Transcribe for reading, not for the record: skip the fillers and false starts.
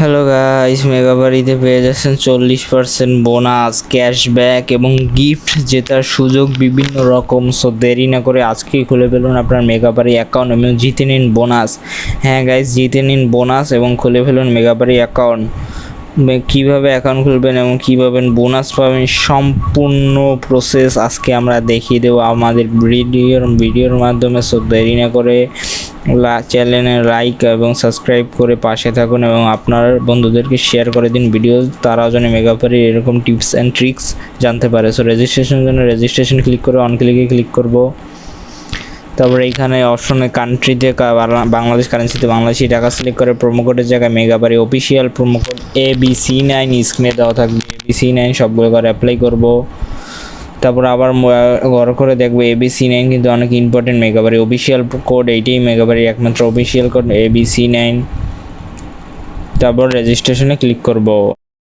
Hello guys, মেগাবাড়িতে পেয়ে যাচ্ছেন 40% bonus, cashback এবং গিফট জেতার সুযোগ বিভিন্ন রকম। সো দেরি না করে আজকেই খুলে ফেলুন আপনার মেগাবাড়ি অ্যাকাউন্ট এবং জিতে নিন বোনাস। হ্যাঁ গাইস, জিতে নিন বোনাস এবং খুলে ফেলুন মেগাবাড়ি অ্যাকাউন্ট। কীভাবে অ্যাকাউন্ট খুলবেন এবং কীভাবে বোনাস পাবেন সম্পূর্ণ প্রসেস আজকে আমরা দেখিয়ে দেবো আমাদের ভিডিওর মাধ্যমে। সো দেরি না করে চ্যানেলে লাইক এবং সাবস্ক্রাইব করে পাশে থাকুন এবং আপনার বন্ধুদেরকে শেয়ার করে দিন ভিডিও, তারাও যেন মেগাবাড়ির এরকম টিপস অ্যান্ড ট্রিক্স জানতে পারে। সো রেজিস্ট্রেশনের জন্য রেজিস্ট্রেশন ক্লিক করে অন ক্লিকে ক্লিক করব। তারপরে এইখানে অপশনে কান্ট্রিতে বাংলাদেশ কারেন্সিতে বাংলাদেশি টাকা সিলেক্ট করে প্রোমো কোডের জায়গায় মেগাবাড়ি অফিসিয়াল প্রোমো কোড ABC9 স্ক্রিনে দেওয়া থাকবে। ABC9 সবগুলো করে অ্যাপ্লাই করব। তারপর আবার ঘর করে দেখবো ABC9 কিন্তু অনেক ইম্পর্টেন্ট, মেগাবাড়ি অফিসিয়াল কোড এইটাই, মেগাবাড়ির একমাত্র অফিসিয়াল কোড ABC9। তারপর রেজিস্ট্রেশনে ক্লিক করব।